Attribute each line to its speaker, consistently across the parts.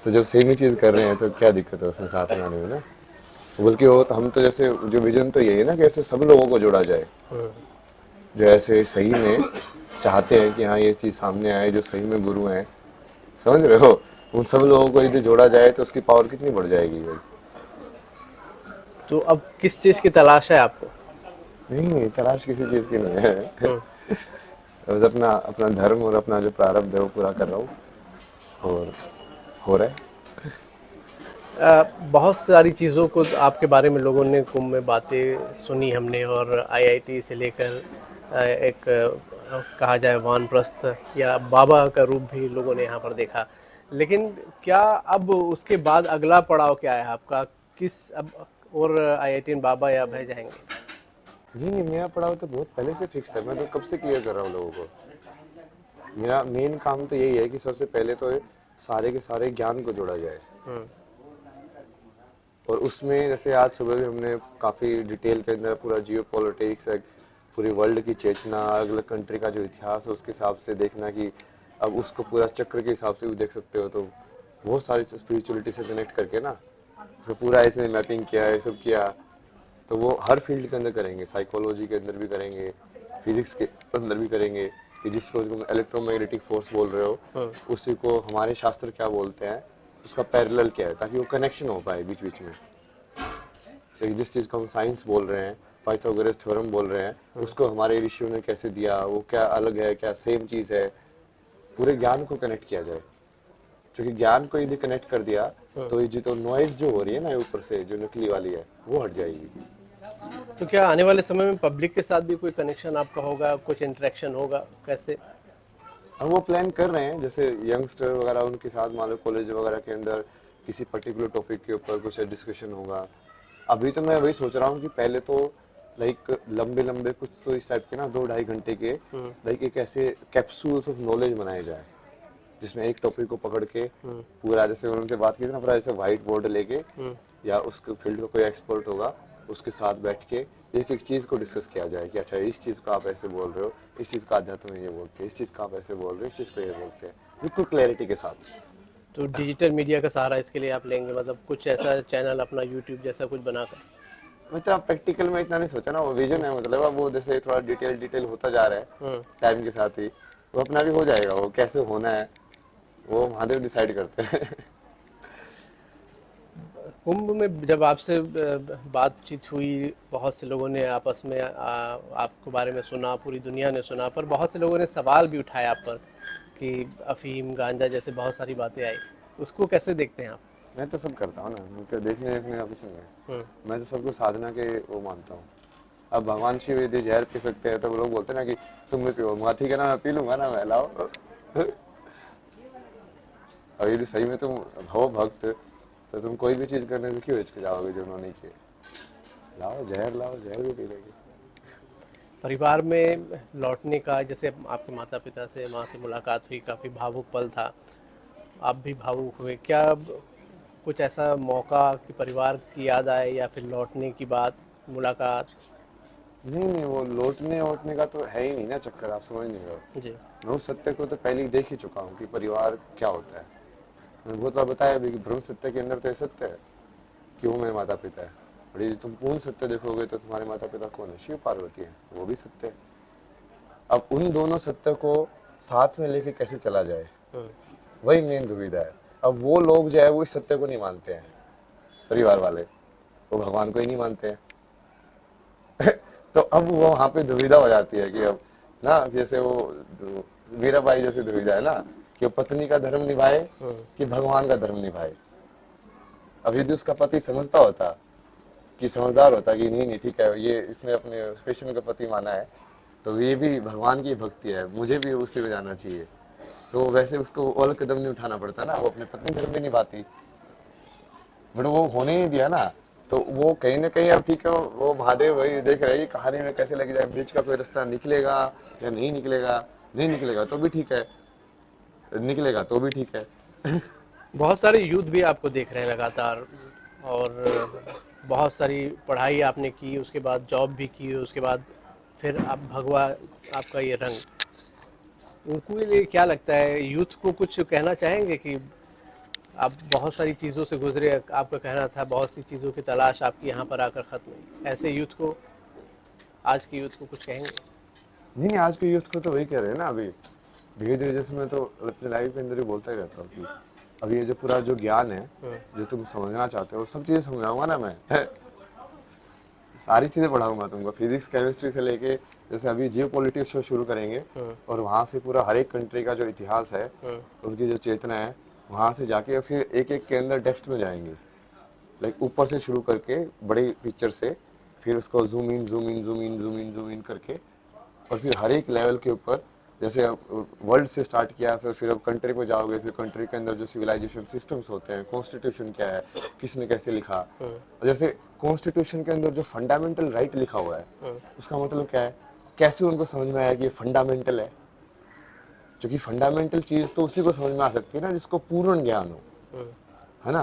Speaker 1: तो जब सेम ही चीज़ कर रहे हैं तो क्या दिक्कत है उसमें साथ में आने में ना। बल्कि वो तो हम तो जैसे जो विजन तो यही है ना कि ऐसे सब लोगों को जोड़ा जाए,
Speaker 2: हम्म।
Speaker 1: जो ऐसे सही में चाहते हैं कि हाँ ये चीज़ सामने आए, जो सही में गुरु हैं, समझ रहे हो। उन सब लोगों को यदि जोड़ा जाए तो उसकी पावर कितनी बढ़ जाएगी भाई।
Speaker 2: तो अब किस चीज़ की तलाश है आपको?
Speaker 1: नहीं नहीं, तलाश किसी चीज़ की नहीं है।
Speaker 2: हम्म।
Speaker 1: बस अपना अपना धर्म और अपना जो प्रारब्ध है वो पूरा कर रहा हूँ, और हो रहा है।
Speaker 2: बहुत सारी चीज़ों को आपके बारे में लोगों ने कुंभ में बातें सुनी हमने, और आईआईटी से लेकर एक कहा जाए वानप्रस्थ या बाबा का रूप भी लोगों ने यहाँ पर देखा। लेकिन क्या अब उसके बाद अगला पड़ाव क्या है आपका? किस अब और आईआईटी में बाबा या अभय जाएंगे?
Speaker 1: नहीं नहीं, मेरा पड़ाव तो बहुत पहले से फिक्स था, मैं तो कब से क्लियर कर रहा हूँ लोगों को। मेरा मेन काम तो यही है कि सबसे पहले तो सारे के सारे ज्ञान को जोड़ा जाए।
Speaker 2: हम्म।
Speaker 1: और उसमें जैसे आज सुबह भी हमने काफ़ी डिटेल के अंदर पूरा जियो पॉलिटिक्स, पूरी वर्ल्ड की चेतना, अलग अलग कंट्री का जो इतिहास है उसके हिसाब से देखना कि अब उसको पूरा चक्र के हिसाब से भी देख सकते हो, तो बहुत सारी स्पिरिचुअलिटी से कनेक्ट करके ना उसको पूरा ऐसे मैपिंग किया, ये सब किया। तो वो हर फील्ड के अंदर करेंगे, साइकोलॉजी के अंदर भी करेंगे, फिजिक्स के अंदर भी करेंगे, कि जिसको तुम इलेक्ट्रोमैग्नेटिक फोर्स बोल रहे हो
Speaker 2: हम्म।
Speaker 1: उसी को हमारे शास्त्र क्या बोलते हैं, उसका पैरेलल क्या है, ताकि वो कनेक्शन हो पाए बीच बीच में। तो जिस चीज़ को हम साइंस बोल रहे हैं, पाइथागोरस थ्योरम बोल रहे हैं, उसको हमारे ऋषियों ने कैसे दिया, वो क्या अलग है, क्या सेम चीज़ है, पूरे ज्ञान को कनेक्ट किया जाए। क्योंकि ज्ञान को यदि कनेक्ट कर दिया तो ये जो नॉइज जो हो रही है ना ऊपर से जो नकली वाली है वो हट जाएगी।
Speaker 2: तो क्या आने वाले समय में पब्लिक के साथ भी कोई कनेक्शन आपका होगा, कुछ इंटरेक्शन होगा, कैसे?
Speaker 1: हम वो प्लान कर रहे हैं, जैसे यंगस्टर वगैरह उनके साथ मान लो कॉलेज वगैरह के अंदर किसी पर्टिकुलर टॉपिक के ऊपर कुछ डिस्कशन होगा। अभी तो मैं वही सोच रहा हूँ कि पहले तो लाइक लंबे लंबे कुछ तो इस टाइप के ना 2-2.5 घंटे के
Speaker 2: हम्म।
Speaker 1: लाइक एक ऐसे कैप्सूल्स ऑफ नॉलेज बनाए जाए, जिसमें एक टॉपिक को पकड़ के
Speaker 2: हम्म।
Speaker 1: पूरा, जैसे उनसे बात की थी ना, पूरा ऐसे व्हाइट बोर्ड लेके
Speaker 2: हम्म।
Speaker 1: या उसके फील्ड का कोई एक्सपर्ट होगा उसके साथ बैठ के एक एक चीज़ को डिस्कस किया जाए कि अच्छा इस चीज़ को आप ऐसे बोल रहे हो, इस चीज़ का अध्यात्म में ये बोलते हैं, इस चीज़ का आप ऐसे बोल रहे हो, इस चीज़ को ये बोलते हैं, बिल्कुल क्लैरिटी के साथ।
Speaker 2: तो डिजिटल मीडिया का सहारा इसके लिए आप लेंगे, मतलब कुछ ऐसा चैनल अपना यूट्यूब जैसा कुछ बनाकर?
Speaker 1: मतलब प्रैक्टिकल में इतना नहीं सोचा ना, वो विजन है, मतलब अब वो जैसे थोड़ा डिटेल डिटेल होता जा रहा है
Speaker 2: हम्म।
Speaker 1: टाइम के साथ ही, वो अपना भी हो जाएगा, वो कैसे होना है वो महादेव डिसाइड करते हैं।
Speaker 2: कुंभ में जब आपसे बातचीत हुई, बहुत से लोगों ने आपस में आपके बारे में सुना, पूरी दुनिया ने सुना, पर बहुत से लोगों ने सवाल भी उठाए आप पर कि अफीम गांजा जैसे बहुत सारी बातें आई। उसको कैसे देखते हैं आप?
Speaker 1: मैं तो सब करता हूँ ना, मुझे देखने देखने का कुछ नहीं है।
Speaker 2: हम्म।
Speaker 1: मैं तो सबको साधना के वो मानता हूँ। अब भगवान शिव यदि जहर पी सकते हैं तो वो लोग बोलते हैं ना कि तुम भी पियो, मैं ठीक है ना, मैं पी लूंगा ना, मैं लाओ। और यदि सही में तुम हो भक्त तो तुम कोई भी चीज़ करने से क्यों हिचकिचाओगे जो उन्होंने किए। लाओ जहर, लाओ जहर भी पी लेंगे।
Speaker 2: परिवार में लौटने का, जैसे आपके माता पिता से, माँ से मुलाकात हुई, काफ़ी भावुक पल था, आप भी भावुक हुए क्या? कुछ ऐसा मौका कि परिवार की याद आए, या फिर लौटने की बात, मुलाकात?
Speaker 1: नहीं नहीं, वो लौटने वोटने का तो है ही नहीं ना चक्कर, आप समझ नहीं रहे हो।
Speaker 2: जी।
Speaker 1: मैं उस सत्य को तो पहले ही देख ही चुका हूँ कि परिवार क्या होता है। मैंने बहुत बार बताया भी कि ब्रह्म सत्य के अंदर तो ये सत्य है कि वो मेरे माता पिता है। और यदि तुम पूर्ण सत्य देखोगे तो तुम्हारे माता पिता कौन है, शिव पार्वती है, वो भी सत्य है। अब उन दोनों सत्य को साथ में लेके कैसे चला जाए,
Speaker 2: हम्म।
Speaker 1: वही मेन दुविधा है। अब वो लोग जो है वो इस सत्य को नहीं मानते हैं, परिवार वाले, वो भगवान को ही नहीं मानते हैं। तो अब वो वहां पे दुविधा हो जाती है कि अब ना, जैसे वो मीराबाई जैसी दुविधा है ना, कि वो पत्नी का धर्म निभाए
Speaker 2: हम्म।
Speaker 1: कि भगवान का धर्म निभाए। अब यदि उसका पति समझता होता, कि समझदार होता कि नहीं नहीं ठीक है, ये इसने अपने कृष्ण का पति माना है तो ये भी भगवान की भक्ति है, मुझे भी उसी में जाना चाहिए, तो वैसे उसको और कदम नहीं उठाना पड़ता ना, वो अपने पत्नी धर्म भी निभाती। बट वो होने नहीं दिया ना, तो वो कहीं ना कहीं अब ठीक है, वो महादेव वही देख रहे हैं कि कहानी में कैसे लगी जाए, बीच का कोई रास्ता निकलेगा या नहीं निकलेगा। नहीं निकलेगा तो भी ठीक है, निकलेगा तो भी ठीक है।
Speaker 2: बहुत सारे यूथ भी आपको देख रहे हैं लगातार, और बहुत सारी पढ़ाई आपने की, उसके बाद जॉब भी की, उसके बाद फिर आप भगवा आपका ये रंग, उनको लिए क्या लगता है? यूथ को कुछ कहना चाहेंगे कि आप बहुत सारी चीज़ों से गुजरे, आपका कहना था बहुत सी चीज़ों की तलाश आपकी यहाँ पर आकर ख़त्म हुई। ऐसे यूथ को, आज की यूथ को कुछ कहेंगे?
Speaker 1: नहीं नहीं, आज के यूथ को तो वही कह रहे हैं ना अभी, धीरे धीरे। जैसे मैं तो अपनी लाइफ के अंदर ही बोलता ही रहता हूँ कि अभी ये जो पूरा जो ज्ञान है, जो तुम समझना चाहते हो, सब चीज़ें समझाऊंगा ना मैं। सारी चीज़ें पढ़ाऊंगा तुमको, फिजिक्स केमिस्ट्री से लेके, जैसे अभी जियो पॉलिटिक्स शो शुरू करेंगे, और वहाँ से पूरा हर एक कंट्री का जो इतिहास है, उनकी जो चेतना है, वहाँ से जाके फिर एक एक के अंदर डेप्थ में जाएंगे। लाइक ऊपर से शुरू करके बड़ी पिक्चर से, फिर उसको zoom in zoom in zoom in zoom in zoom in करके, और फिर हर एक लेवल के ऊपर, जैसे अब वर्ल्ड से स्टार्ट किया, फिर अब कंट्री पे जाओगे, फिर कंट्री के अंदर जो सिविलाइजेशन सिस्टम्स होते हैं, कॉन्स्टिट्यूशन क्या है, किसने कैसे लिखा। और जैसे कॉन्स्टिट्यूशन के अंदर जो फंडामेंटल राइट लिखा हुआ है, उसका मतलब क्या है, कैसे उनको समझ में आया कि ये फंडामेंटल है। क्योंकि फंडामेंटल चीज़ तो उसी को समझ में आ सकती है ना जिसको पूर्ण ज्ञान हो, है ना,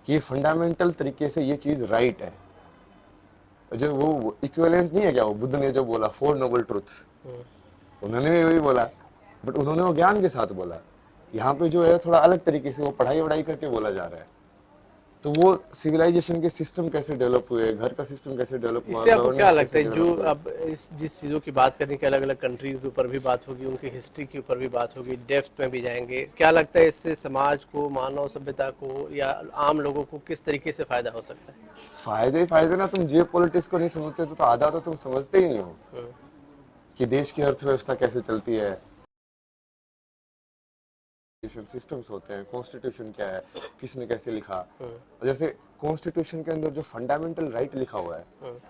Speaker 1: कि ये फंडामेंटल तरीके से ये चीज़ राइट है। जो वो इक्विवेलेंस नहीं है क्या, वो बुद्ध ने जो बोला, फोर नोबल ट्रुथ्स, उन्होंने भी वही बोला, बट उन्होंने वो ज्ञान के साथ बोला। यहाँ पे जो है थोड़ा अलग तरीके से वो पढ़ाई वढ़ाई करके बोला जा रहा है। तो वो सिविलाइजेशन के सिस्टम कैसे डेवलप हुए, घर का सिस्टम कैसे डेवलप हुआ,
Speaker 2: इससे आपको क्या
Speaker 1: गवर्नेंस
Speaker 2: लगता
Speaker 1: कैसे
Speaker 2: है, जो
Speaker 1: डेवलप हुए।
Speaker 2: अब इस जिस चीज़ों की बात करने के, अलग अलग कंट्री के ऊपर भी बात होगी, उनकी हिस्ट्री के ऊपर भी बात होगी, डेप्थ में भी जाएंगे, क्या लगता है इससे समाज को, मानव सभ्यता को या आम लोगों को किस तरीके से फायदा हो सकता है?
Speaker 1: फायदे ही फायदे ना। तुम जियो पॉलिटिक्स को नहीं समझते तो आधा तो तुम समझते ही नहीं हो कि देश की अर्थव्यवस्था कैसे चलती है, सिस्टम्स होते हैं, कॉन्स्टिट्यूशन क्या है, किसने कैसे लिखा। और जैसे कॉन्स्टिट्यूशन के अंदर जो फंडामेंटल राइट लिखा हुआ है,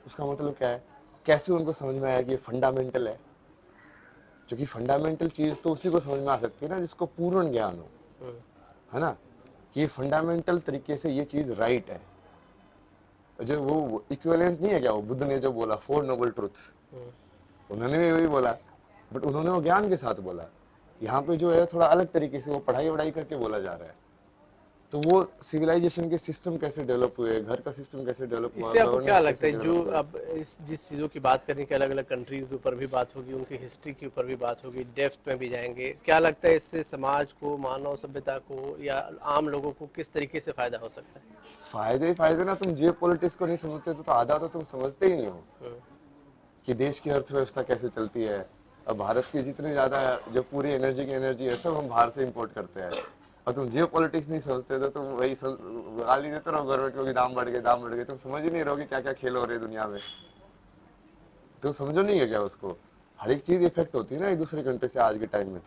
Speaker 1: उसका मतलब क्या है, कैसे उनको समझ में आया कि ये फंडामेंटल है। क्योंकि फंडामेंटल चीज़ तो उसी को समझ में आ सकती है ना जिसको पूर्ण ज्ञान हो, है ना, कि ये फंडामेंटल तरीके से ये चीज़ राइट है। जो वो इक्विवेलेंस नहीं है क्या, वो बुद्ध ने जो बोला, फोर नोबल ट्रुथ्स, उन्होंने भी वही बोला, बट उन्होंने वो ज्ञान के साथ बोला। यहाँ पे जो है थोड़ा अलग तरीके से वो पढ़ाई वढ़ाई करके बोला जा रहा है। तो वो सिविलाइजेशन के सिस्टम कैसे डेवलप हुए, घर का सिस्टम कैसे डेवलप हुआ,
Speaker 2: इससे आपको क्या
Speaker 1: गवर्नेंस
Speaker 2: लगता
Speaker 1: कैसे
Speaker 2: है, जो
Speaker 1: डेवलप हुए।
Speaker 2: अब इस जिस चीज़ों की बात करने के, अलग अलग कंट्री के ऊपर भी बात होगी, उनकी हिस्ट्री के ऊपर भी बात होगी, डेप्थ में भी जाएंगे, क्या लगता है इससे समाज को, मानव सभ्यता को या आम लोगों को किस तरीके से फायदा हो सकता है?
Speaker 1: फायदे ही फायदे ना। तुम जियो पॉलिटिक्स को नहीं समझते तो आधा तो तुम समझते ही नहीं हो कि देश की अर्थव्यवस्था कैसे चलती है। अब भारत की जितनी ज़्यादा जो पूरी एनर्जी की एनर्जी है, सब हम बाहर से इंपोर्ट करते हैं। और तुम जियो पॉलिटिक्स नहीं समझते तो तुम वही गाली देते रहो गवर्नमेंट को कि दाम बढ़ गए, दाम बढ़ गए। तुम समझ ही नहीं रहोगे क्या क्या खेल हो रहे हैं दुनिया में। तो समझो नहीं है क्या उसको, हर एक चीज़ इफेक्ट होती है ना एक दूसरे कंट्री से आज के टाइम में।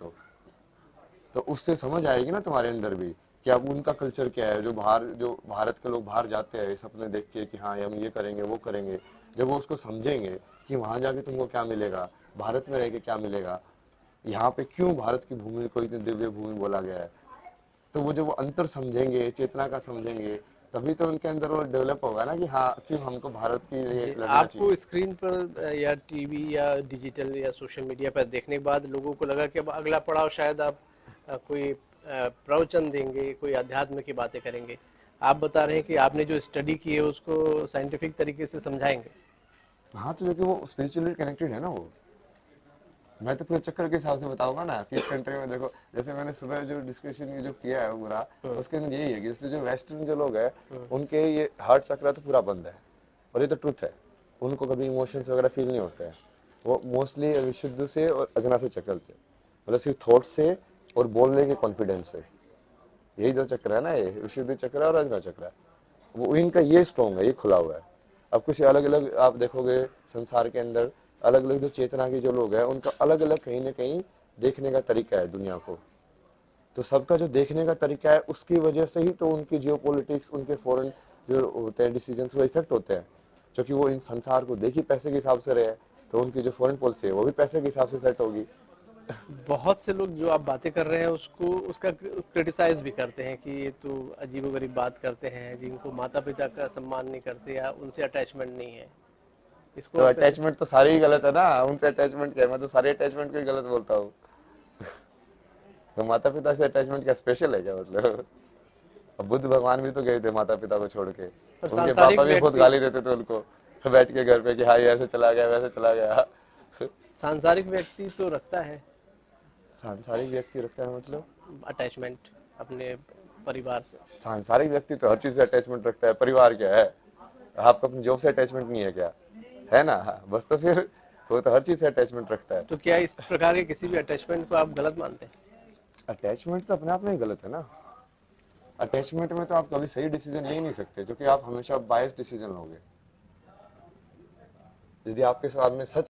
Speaker 1: तो उससे समझ आएगी ना तुम्हारे अंदर भी कि अब उनका कल्चर क्या है। जो बाहर, जो भारत के लोग बाहर जाते हैं सपने देख के कि हाँ हम ये करेंगे वो करेंगे, जब वो उसको समझेंगे कि वहाँ जाके तुमको क्या मिलेगा, भारत में रह के क्या मिलेगा, यहाँ पे क्यों भारत की भूमि को इतनी दिव्य भूमि बोला गया है, तो वो जब वो अंतर समझेंगे, चेतना का समझेंगे, तभी तो उनके अंदर वो डेवलप होगा ना कि हाँ क्यों हमको भारत के लिए
Speaker 2: जी,
Speaker 1: लड़ना
Speaker 2: आपको
Speaker 1: चाहिए।
Speaker 2: स्क्रीन पर या टीवी या डिजिटल या सोशल मीडिया पर देखने के बाद लोगों को लगा कि अब अगला पड़ाव शायद आप कोई प्रवचन देंगे, कोई अध्यात्म की बातें करेंगे। आप बता रहे हैं कि आपने जो स्टडी की है उसको साइंटिफिक तरीके से समझाएंगे।
Speaker 1: हाँ, तो जो कि वो स्पिरिचुअली कनेक्टेड है ना वो। मैं तो पूरे चक्कर के हिसाब से बताऊंगा ना कि इस कंट्री में देखो, जैसे मैंने सुबह जो डिस्कशन ये जो किया है पूरा, उसके अंदर यही है कि जैसे जो वेस्टर्न जो लोग हैं, उनके ये हार्ट चक्र तो पूरा बंद है, और ये तो ट्रुथ है। उनको कभी इमोशंस वगैरह फील नहीं होते हैं। वो मोस्टली विशुद्ध से और अजना से चक्कर थे, मतलब सिर्फ थॉट से और बोलने के कॉन्फिडेंस से। यही जो चक्र है ना, ये विशुद्ध चक्र और अजना चक्र है, वो इनका ये स्ट्रॉन्ग है, ये खुला हुआ है। अब कुछ अलग अलग आप देखोगे संसार के अंदर, अलग अलग जो चेतना के जो लोग हैं, उनका अलग अलग कहीं ना कहीं देखने का तरीका है दुनिया को। तो सबका जो देखने का तरीका है, उसकी वजह से ही तो उनकी जियो पॉलिटिक्स, उनके फॉरेन जो होते हैं डिसीजन, वो इफेक्ट होते हैं। क्योंकि वो इन संसार को देखी पैसे के हिसाब से रहे, तो उनकी जो फॉरेन पॉलिसी है वो भी पैसे के हिसाब से सेट होगी।
Speaker 2: बहुत से लोग जो आप बातें कर रहे हैं उसको, उसका क्रिटिसाइज भी करते हैं कि ये तो अजीबोगरीब बात करते हैं, जिनको माता पिता का सम्मान नहीं करते या उनसे अटैचमेंट नहीं है। इसको
Speaker 1: तो
Speaker 2: आप कैसे?
Speaker 1: अटैचमेंट तो सारी ही गलत है ना, उनसे अटैचमेंट क्या है, मैं तो सारे अटैचमेंट को ही गलत बोलता हूँ। तो माता पिता से अटैचमेंट क्या स्पेशल है क्या, मतलब। अब बुद्ध भगवान भी तो गए थे माता पिता को छोड़ के,
Speaker 2: पर
Speaker 1: उनके
Speaker 2: सांसारिक
Speaker 1: पापा भी खुद
Speaker 2: व्यक्ति,
Speaker 1: गाली देते थे उनको बैठ के घर पे कि हाँ ये ऐसे चला गया वैसे चला गया।
Speaker 2: सांसारिक व्यक्ति तो रखता है
Speaker 1: सांसारिक व्यक्ति रखता है मतलब।
Speaker 2: अटैचमेंट अपने परिवार से?
Speaker 1: सांसारिक व्यक्ति तो हर चीज से अटैचमेंट रखता है, परिवार क्या है? आपको अपनी जॉब से अटैचमेंट नहीं है क्या? है ना? हाँ, बस तो फिर वो तो हर चीज से अटैचमेंट रखता है।
Speaker 2: तो क्या इस प्रकार के किसी भी अटैचमेंट को आप गलत मानते हैं?
Speaker 1: अटैचमेंट तो अपने आप में ही गलत है ना। अटैचमेंट में तो आप कभी सही डिसीजन ले ही नहीं सकते, क्योंकि आप हमेशा बायस डिसीजन लोगे। यदि आपके साथ में सच